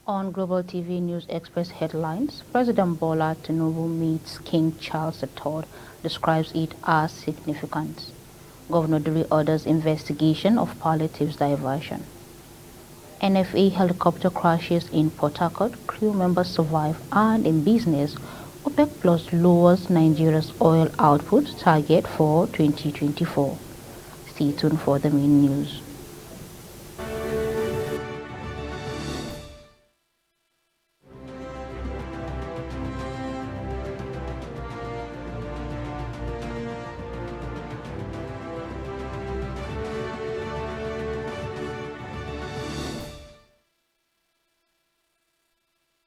On Global TV News Express headlines, President Bola Tinubu meets King Charles III, describes it as significant. Governor Duri orders investigation of palliatives diversion. NFA helicopter crashes in Port Harcourt, crew members survive, and in business, OPEC Plus lowers Nigeria's oil output target for 2024. Stay tuned for the main news.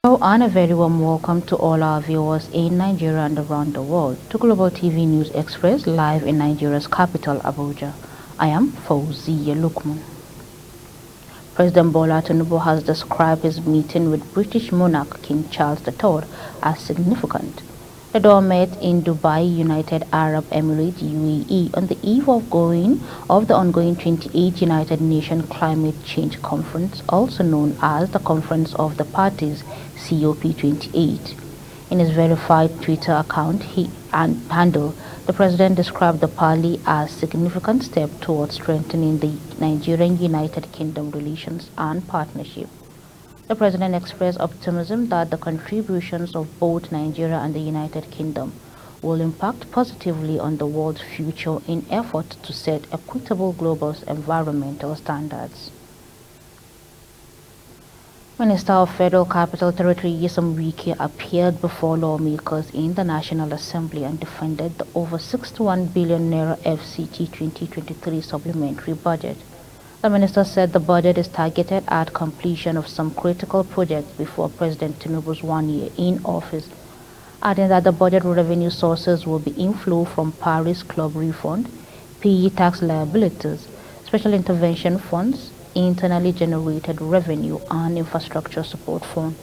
Hello and a very warm welcome to all our viewers in Nigeria and around the world to Global TV News Express live in Nigeria's capital Abuja. I am Fauziya Lukman. President Bola Tinubu has described his meeting with British monarch King Charles III as significant. The duo met in Dubai, United Arab Emirates (UAE) on the eve of the ongoing 28th United Nations Climate Change Conference, also known as the Conference of the Parties (COP28). In his verified Twitter account handle, the president described the parley as a significant step towards strengthening the Nigerian-United Kingdom relations and partnership. The president expressed optimism that the contributions of both Nigeria and the United Kingdom will impact positively on the world's future in efforts to set equitable global environmental standards. Minister of Federal Capital Territory Nyesom Wike appeared before lawmakers in the National Assembly and defended the over 61 billion naira FCT 2023 supplementary budget. The minister said the budget is targeted at completion of some critical projects before President Tinubu's 1 year in office, adding that the budget revenue sources will be inflow from Paris Club refund, PE tax liabilities, special intervention funds, internally generated revenue, and infrastructure support fund.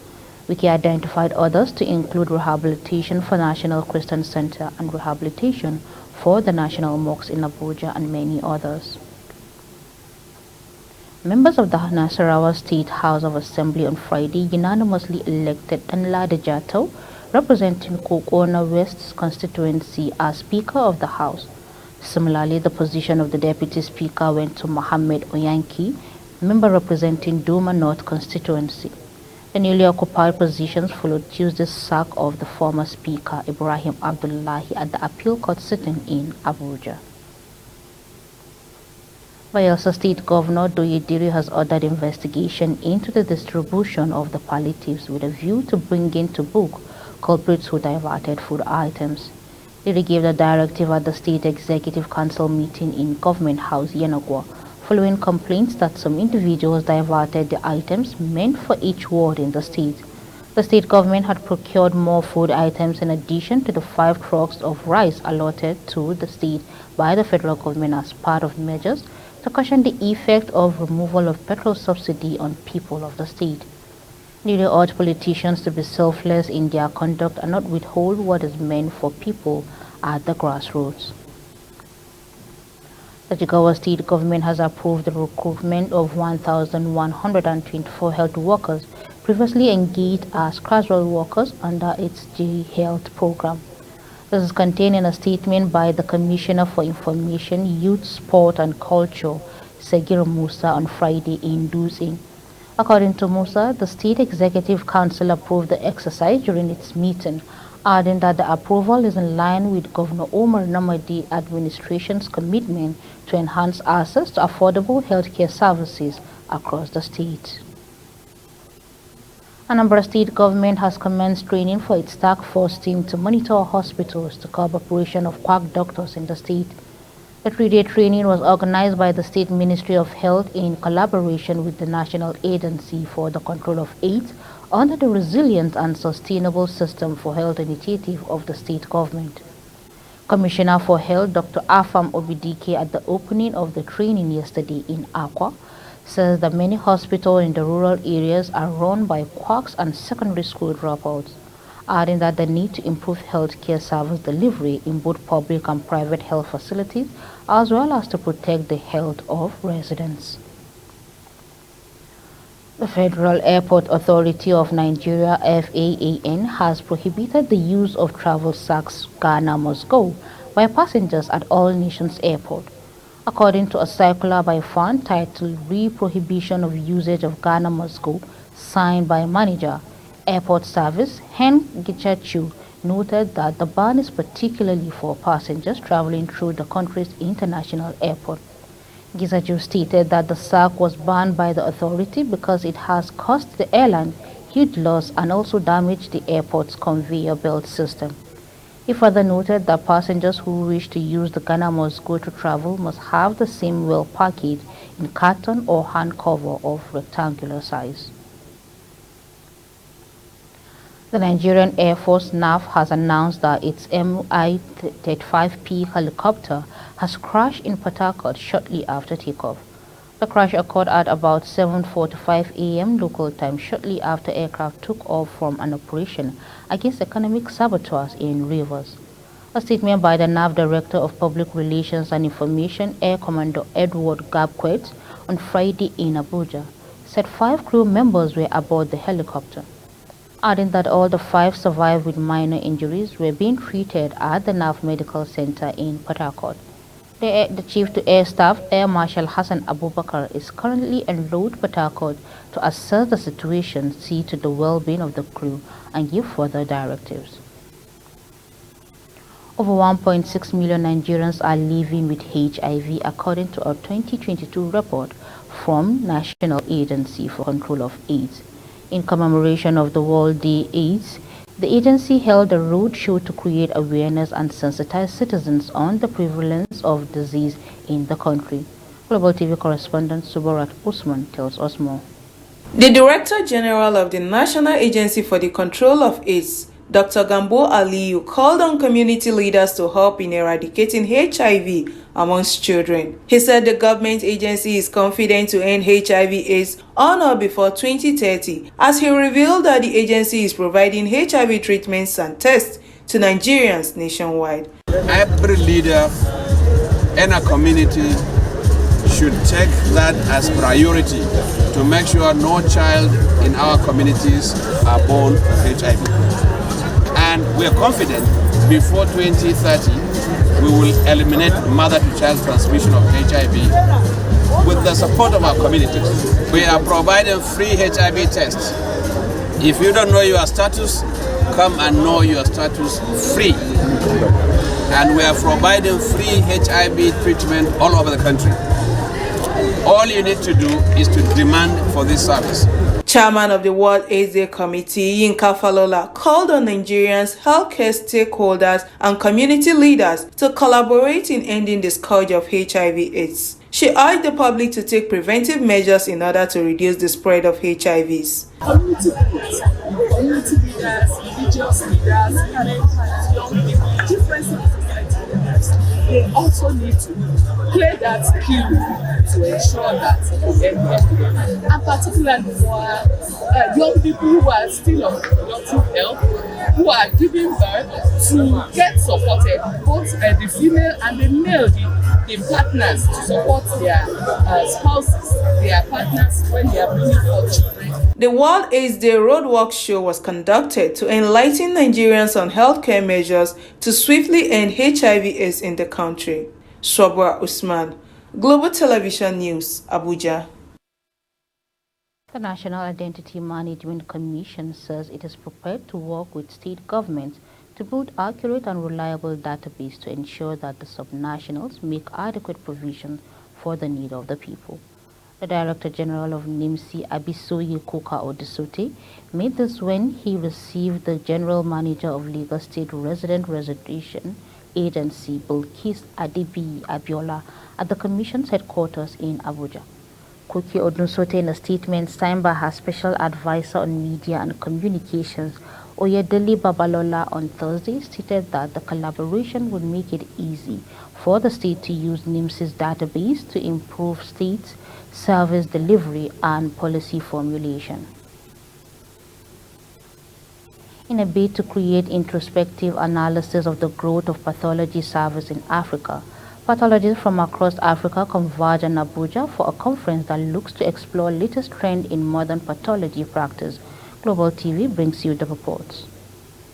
Wiki identified others to include rehabilitation for National Christian Center and rehabilitation for the National Mosque in Abuja and many others. Members of the Nasarawa State House of Assembly on Friday unanimously elected Danladi Jatau, representing Kokona West's constituency, as Speaker of the House. Similarly, the position of the Deputy Speaker went to Mohammed Oyanki, member representing Duma North constituency. The newly occupied positions followed Tuesday's sack of the former Speaker Ibrahim Abdullahi at the appeal court sitting in Abuja. Bayelsa State Governor Doyediri has ordered investigation into the distribution of the palliatives with a view to bringing to book culprits who diverted food items. Diri gave the directive at the State Executive Council meeting in Government House, Yenagwa, following complaints that some individuals diverted the items meant for each ward in the state. The state government had procured more food items in addition to the 5 trucks of rice allotted to the state by the federal government as part of measures to cushion the effect of removal of petrol subsidy on people of the state. They urge politicians to be selfless in their conduct and not withhold what is meant for people at the grassroots. The Jigawa State government has approved the recruitment of 1,124 health workers previously engaged as casual workers under its J Health program. This is contained in a statement by the Commissioner for Information, Youth, Sport and Culture, Segir Musa, on Friday in Dutse. According to Musa, the State Executive Council approved the exercise during its meeting, adding that the approval is in line with Governor Omar Namadi administration's commitment to enhance access to affordable healthcare services across the state. Anambra State government has commenced training for its task force team to monitor hospitals to curb operation of quack doctors in the state. The 3-day training was organized by the State Ministry of Health in collaboration with the National Agency for the Control of AIDS under the Resilient and Sustainable System for Health initiative of the state government. Commissioner for Health Dr. Afam Obidike at the opening of the training yesterday in Akwa says that many hospitals in the rural areas are run by quacks and secondary school dropouts, adding that the need to improve healthcare service delivery in both public and private health facilities, as well as to protect the health of residents. The Federal Airport Authority of Nigeria (FAAN) has prohibited the use of travel sacks "Ghana must go" by passengers at all nations airports. According to a circular by FAAN titled Re-Prohibition of Usage of Ghana Must Go, signed by Manager, Airport Service Hen Gichachu, noted that the ban is particularly for passengers traveling through the country's international airport. Gizaju stated that the sack was banned by the authority because it has cost the airline huge loss and also damaged the airport's conveyor belt system. He further noted that passengers who wish to use the Ghana Must Go to travel must have the same well package in carton or hand cover of rectangular size. The Nigerian Air Force (NAF) has announced that its Mi-35P helicopter has crashed in Port Harcourt shortly after takeoff. The crash occurred at about 7:45 a.m. local time shortly after aircraft took off from an operation against economic saboteurs in Rivers. A statement by the NAV Director of Public Relations and Information, Air Commodore Edward Gabquet, on Friday in Abuja, said 5 crew members were aboard the helicopter, adding that all the 5 survived with minor injuries were being treated at the NAV Medical Center in Port Harcourt. The Chief to Air Staff, Air Marshal Hassan Abubakar, is currently en route to Port Harcourt to assess the situation, see to the well-being of the crew, and give further directives. Over 1.6 million Nigerians are living with HIV, according to a 2022 report from National Agency for Control of AIDS. In commemoration of the World Day AIDS, the agency held a roadshow to create awareness and sensitize citizens on the prevalence of disease in the country. Global TV correspondent Subarat Usman tells us more. The Director General of the National Agency for the Control of AIDS, Dr. Gambo Aliyu, called on community leaders to help in eradicating HIV amongst children. He said the government agency is confident to end HIV/AIDS on or before 2030, as he revealed that the agency is providing HIV treatments and tests to Nigerians nationwide. Every leader in a community should take that as priority to make sure no child in our communities are born with HIV. And we are confident before 2030 we will eliminate mother-to-child transmission of HIV with the support of our communities. We are providing free HIV tests. If you don't know your status, come and know your status free. And we are providing free HIV treatment all over the country. All you need to do is to demand for this service. Chairman of the World AIDS Day Committee, Yinka Falola, called on Nigerians, healthcare stakeholders, and community leaders to collaborate in ending the scourge of HIV/AIDS. She urged the public to take preventive measures in order to reduce the spread of HIVs. Community leaders, religious leaders, parents, young people, different civil society leaders, they also need to play that key to ensure that and particularly for young people who are still on reproductive health, who are giving birth, to get supported, both the female and the male, the partners, to support their spouses, their partners when they are bringing forth children. The World AIDS Day Roadwork Show was conducted to enlighten Nigerians on healthcare measures to swiftly end HIV/AIDS in the country. Swabra Usman, Global Television News, Abuja. The National Identity Management Commission says it is prepared to work with state governments to build accurate and reliable database to ensure that the subnationals make adequate provision for the need of the people. The Director General of NIMSI, Abisoye Koka Odesote, made this when he received the General Manager of Lagos State Resident Registration Agency, Bilkis Adebiyi Abiola, at the Commission's headquarters in Abuja. Koki Odesote, in a statement signed by her Special Advisor on Media and Communications, Oyedele Babalola, on Thursday, stated that the collaboration would make it easy for the state to use NIMSI's database to improve state service delivery and policy formulation. In a bid to create introspective analysis of the growth of pathology service in Africa, Pathologists from across Africa converge in Abuja for a conference that looks to explore latest trend in modern pathology practice. Global TV brings you the reports.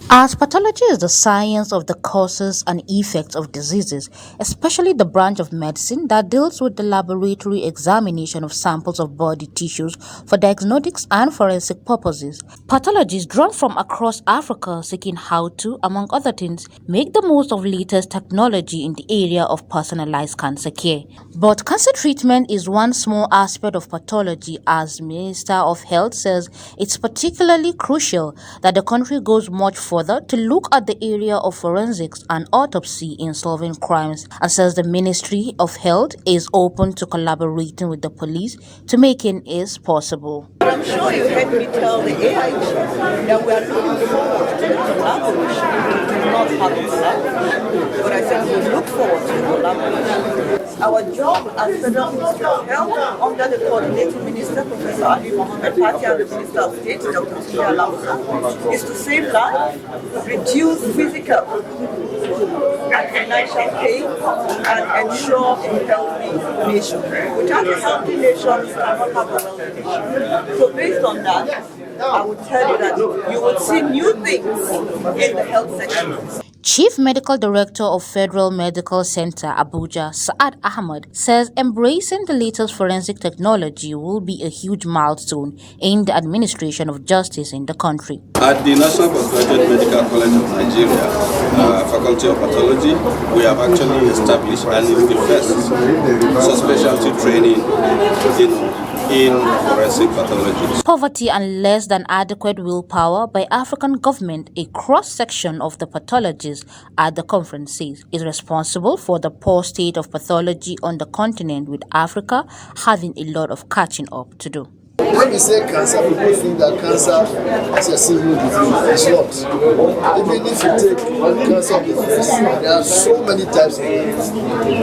As pathology is the science of the causes and effects of diseases, especially the branch of medicine that deals with the laboratory examination of samples of body tissues for diagnostics and forensic purposes, pathologists drawn from across Africa seeking how to, among other things, make the most of latest technology in the area of personalized cancer care. But cancer treatment is one small aspect of pathology, as Minister of Health says it's particularly crucial that the country goes much further to look at the area of forensics and autopsy in solving crimes, and says the Ministry of Health is open to collaborating with the police to making it possible. I'm sure you heard me tell the AI that we are looking forward to the collaboration. We do not have a collaboration, but I said we look forward to the collaboration. Our job as Federal Ministry of Health, under the coordinating minister, Professor Ali Mohammed Pati, and the Minister of State, Dr. Tunde Alausa, is to save lives, reduce physical and financial pain, and ensure a healthy nation. Without a healthy nation, you cannot have a wealthy nation. So based on that, I would tell you that you will see new things in the health sector. Chief Medical Director of Federal Medical Center Abuja, Saad Ahmed, says embracing the latest forensic technology will be a huge milestone in the administration of justice in the country. At the National Postgraduate Medical College of Nigeria, Faculty of Pathology, we have actually established, and it's the first subspecialty training in forensic pathology. Poverty and less than adequate willpower by African government, a cross-section of the pathologists at the conference says, is responsible for the poor state of pathology on the continent, with Africa having a lot of catching up to do. When we say cancer, people think that cancer is a single disease. It's not. Even if you take cancer of the breast, there are so many types of it.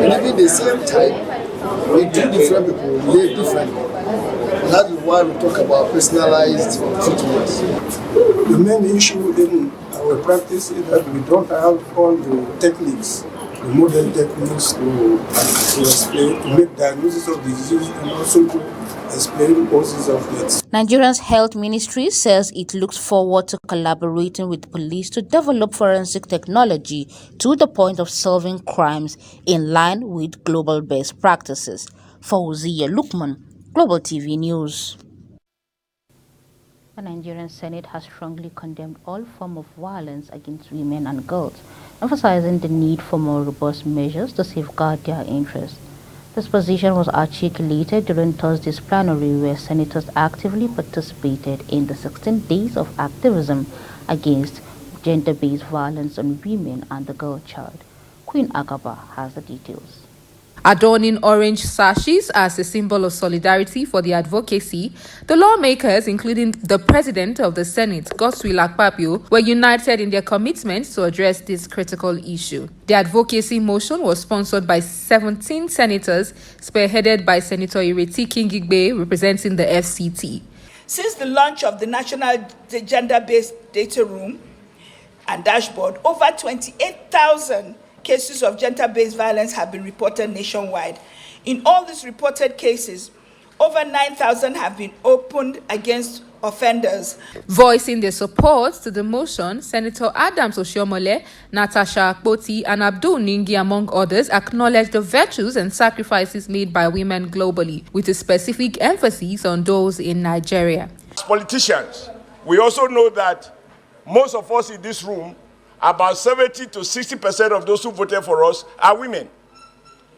And even the same time, we do different people live differently. And that is why we talk about personalized treatments. The main issue in our practice is that we don't have all the techniques, the modern techniques to explain, to make diagnosis of disease and also to explain causes of death. Nigeria's health ministry says it looks forward to collaborating with police to develop forensic technology to the point of solving crimes in line with global best practices. Fauziya Lukman, Global TV News. The Nigerian Senate has strongly condemned all forms of violence against women and girls, emphasizing the need for more robust measures to safeguard their interests. This position was articulated during Thursday's plenary, where senators actively participated in the 16 days of activism against gender-based violence on women and the girl child. Queen Agaba has the details. Adorning orange sashes as a symbol of solidarity for the advocacy, the lawmakers, including the President of the Senate, Godswill Akpabio, were united in their commitment to address this critical issue. The advocacy motion was sponsored by 17 senators, spearheaded by Senator Ireti Kingigbe, representing the FCT. Since the launch of the National Gender-Based Data Room and Dashboard, over 28,000 cases of gender-based violence have been reported nationwide. In all these reported cases, over 9,000 have been opened against offenders. Voicing their support to the motion, Senator Adams Oshiomhole, Natasha Akpoti, and Abdul Ningi, among others, acknowledged the virtues and sacrifices made by women globally, with a specific emphasis on those in Nigeria. As politicians, we also know that most of us in this room, about 70 to 60% of those who voted for us are women.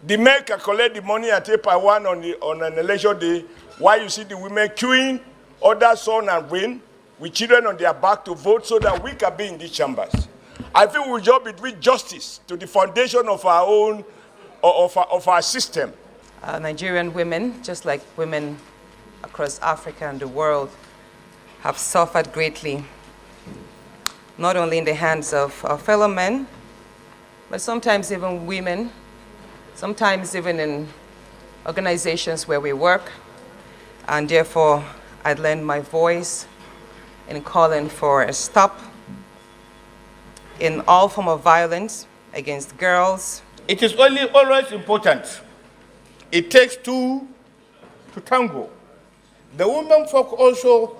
The men can collect the money and take part one on an election day, while you see the women queuing under sun and rain with children on their back to vote so that we can be in these chambers. I think we will just bring justice to the foundation of our own, of our system. Nigerian women, just like women across Africa and the world, have suffered greatly, not only in the hands of our fellow men, but sometimes even women, sometimes even in organizations where we work. And therefore, I'd lend my voice in calling for a stop in all form of violence against girls, It is always important. It takes two to tango. The women folk also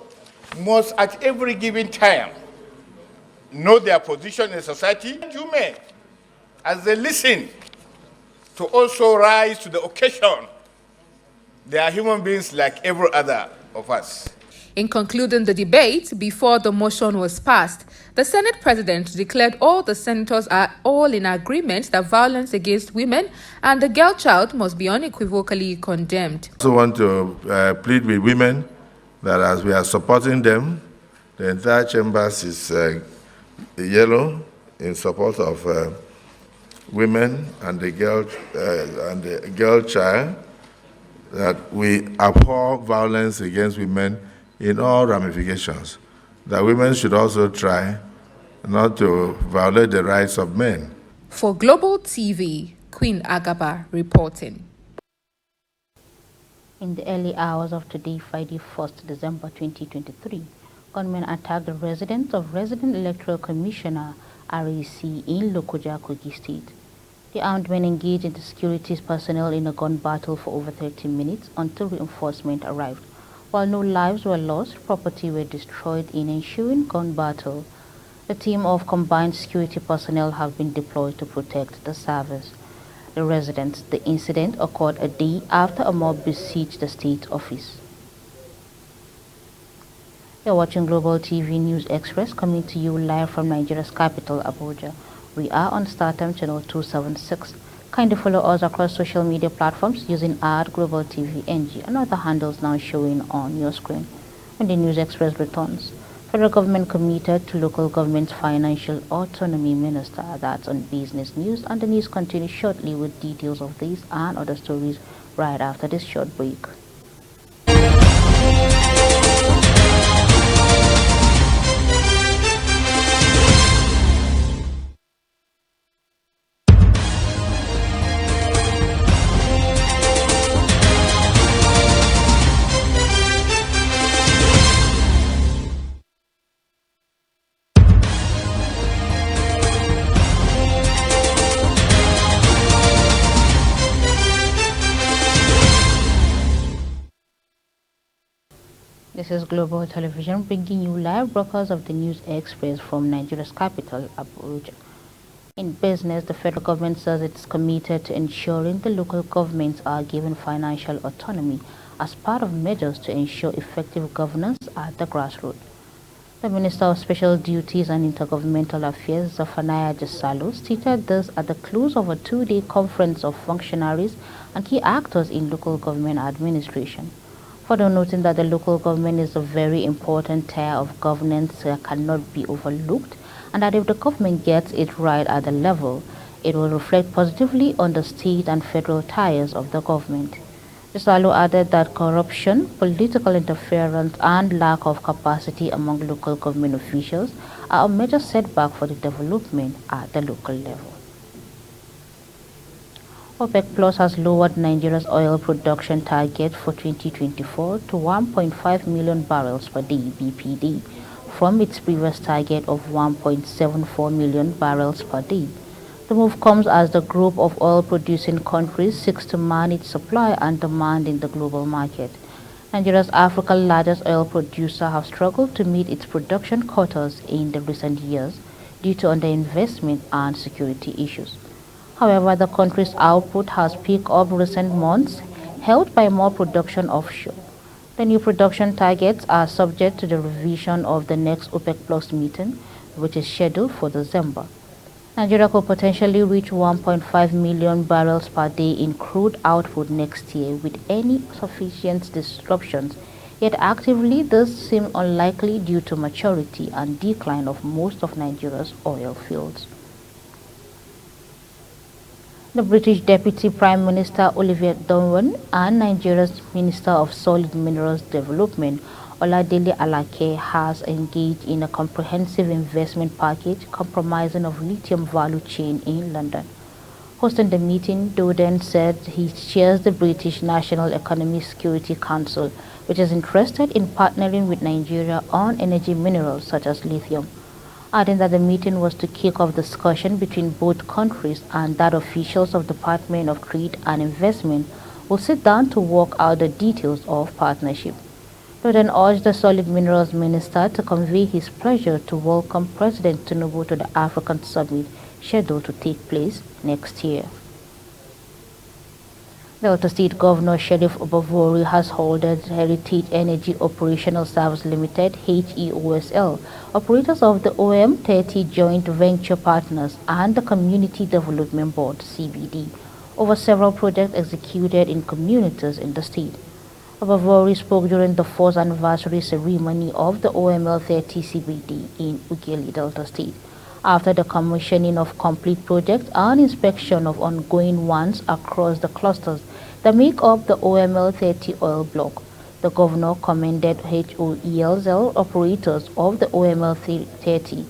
must at every given time know their position in society. You may, as they listen, to also rise to the occasion. They are human beings like every other of us. In concluding the debate, before the motion was passed, the Senate President declared all the senators are all in agreement that violence against women and the girl child must be unequivocally condemned. I also want to plead with women that as we are supporting them, the entire chambers is yellow in support of women and the girl child, that we abhor violence against women in all ramifications, that women should also try not to violate the rights of men. For Global TV, Queen Agaba reporting. In the early hours of today, Friday, 1st December 2023, gunmen attacked the residence of Resident Electoral Commissioner REC in Lokoja, Kogi State. The armed men engaged in the security personnel in a gun battle for over 30 minutes until reinforcement arrived. While no lives were lost, property were destroyed in ensuing gun battle. A team of combined security personnel have been deployed to protect the service. The residents. The incident occurred a day after a mob besieged the state office. You're watching Global TV News Express, coming to you live from Nigeria's capital, Abuja. We are on StarTime channel 276. Kindly follow us across social media platforms using @GlobalTVNG and other handles now showing on your screen. When the News Express returns, federal government committed to local government's financial autonomy minister. That's on business news, and the news continues shortly with details of these and other stories right after this short break. This is Global Television bringing you live broadcasts of the News Express from Nigeria's capital, Abuja. In business, the federal government says it's committed to ensuring the local governments are given financial autonomy as part of measures to ensure effective governance at the grassroots. The Minister of Special Duties and Intergovernmental Affairs, Zephaniah Jesalo, stated this at the close of a two-day conference of functionaries and key actors in local government administration. Further noting that the local government is a very important tier of governance that cannot be overlooked, and that if the government gets it right at the level, it will reflect positively on the state and federal tiers of the government. Jesalo added that corruption, political interference, and lack of capacity among local government officials are a major setback for the development at the local level. OPEC Plus has lowered Nigeria's oil production target for 2024 to 1.5 million barrels per day (BPD) from its previous target of 1.74 million barrels per day. The move comes as the group of oil-producing countries seeks to manage supply and demand in the global market. Nigeria's Africa's largest oil producer have struggled to meet its production quotas in the recent years due to underinvestment and security issues. However, the country's output has picked up recent months, helped by more production offshore. The new production targets are subject to the revision of the next OPEC Plus meeting, which is scheduled for December. Nigeria could potentially reach 1.5 million barrels per day in crude output next year with any sufficient disruptions, yet actively this seems unlikely due to maturity and decline of most of Nigeria's oil fields. The British Deputy Prime Minister Olivier Dowden and Nigeria's Minister of Solid Minerals Development Oladele Alake has engaged in a comprehensive investment package comprising of lithium value chain in London. Hosting the meeting, Dowden said he chairs the British National Economic Security Council, which is interested in partnering with Nigeria on energy minerals such as lithium. adding that the meeting was to kick off discussion between both countries and that officials of Department of Trade and Investment will sit down to work out the details of partnership. He then urged the Solid Minerals Minister to convey his pleasure to welcome President Tinubu to the African Summit scheduled to take place next year. Delta State Governor Sheriff Obavori has ordered Heritage Energy Operational Service Limited (HEOSL), operators of the OM30 Joint Venture Partners and the Community Development Board (CBD) over several projects executed in communities in the state. Obavori spoke during the 4th anniversary ceremony of the OML30 CBD in Ughelli, Delta State, after the commissioning of complete projects and inspection of ongoing ones across the clusters that make up the OML30 oil block. The governor commended HEOSL operators of the OML30,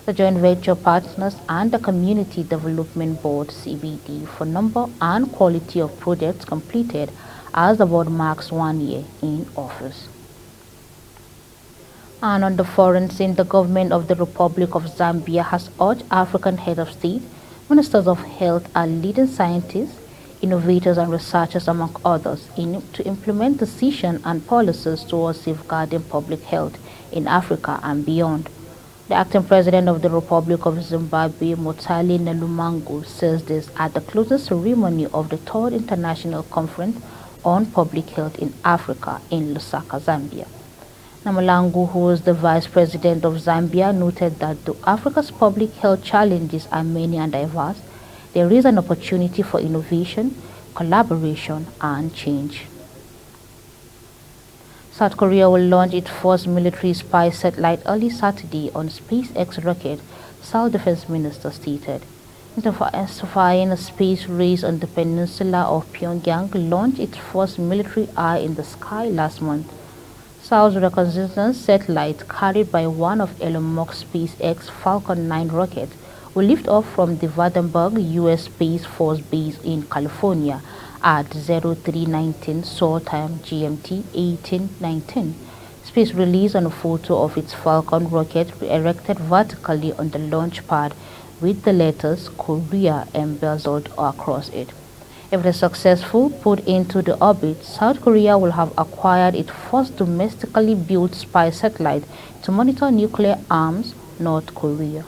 the joint venture partners and the Community Development Board (CBD) for number and quality of projects completed as the board marks 1 year in office. And on the foreign scene, the government of the Republic of Zambia has urged African heads of state, ministers of health and leading scientists, innovators and researchers, among others, to implement decisions and policies towards safeguarding public health in Africa and beyond. The acting president of the Republic of Zimbabwe, Mutale Nalumango, says this at the closing ceremony of the 3rd International Conference on Public Health in Africa in Lusaka, Zambia. Namulangu, who is the vice president of Zambia, noted that though Africa's public health challenges are many and diverse, there is an opportunity for innovation, collaboration, and change. South Korea will launch its first military spy satellite early Saturday on SpaceX rocket, South Defense Minister stated. Intensifying a space race on the peninsula of Pyongyang launched its first military eye in the sky last month. South reconnaissance satellite carried by one of Elon Musk's SpaceX Falcon 9 rockets will lift off from the Vandenberg U.S. Space Force Base in California at 0319 Seoul time GMT 1819. Space released on a photo of its Falcon rocket erected vertically on the launch pad with the letters Korea embezzled across it. If it is successful put into the orbit, South Korea will have acquired its first domestically built spy satellite to monitor nuclear arms North Korea.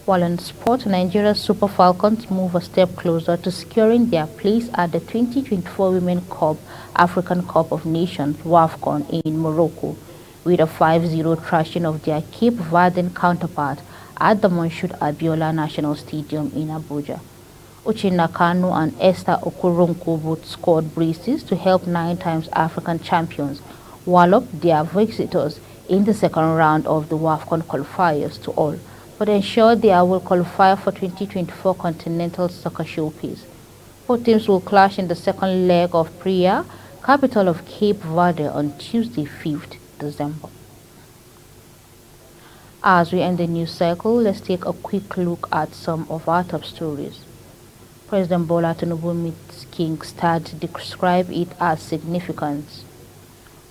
While in sport, Nigeria's Super Falcons move a step closer to securing their place at the 2024 Women's Cup African Cup of Nations (WAFCON) in Morocco, with a 5-0 thrashing of their Cape Verdean counterpart at the Monshood Abiola National Stadium in Abuja. Uche Nakano and Esther Okoronkwo both scored braces to help 9-time African champions wallop their visitors in the second round of the WAFCON qualifiers to all, but ensure they will qualify for 2024 Continental Soccer Showcase. Both teams will clash in the second leg of Praia, capital of Cape Verde, on Tuesday, 5th December. As we end the news cycle, let's take a quick look at some of our top stories. President Bola Tinubu meets King Stad to describe it as significant.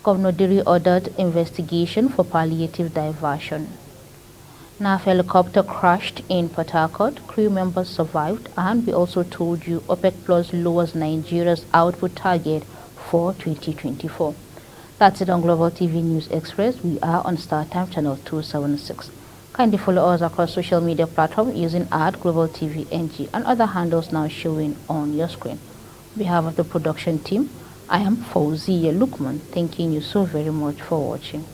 Governor Diri ordered investigation for palliative diversion. NAF helicopter crashed in Port Harcourt. Crew members survived, and we also told you OPEC Plus lowers Nigeria's output target for 2024. That's it on Global TV News Express. We are on StarTime channel 276. Kindly follow us across social media platforms using @GlobalTVNG and other handles now showing on your screen. On behalf of the production team, I am Fauziya Lukman, thanking you so very much for watching.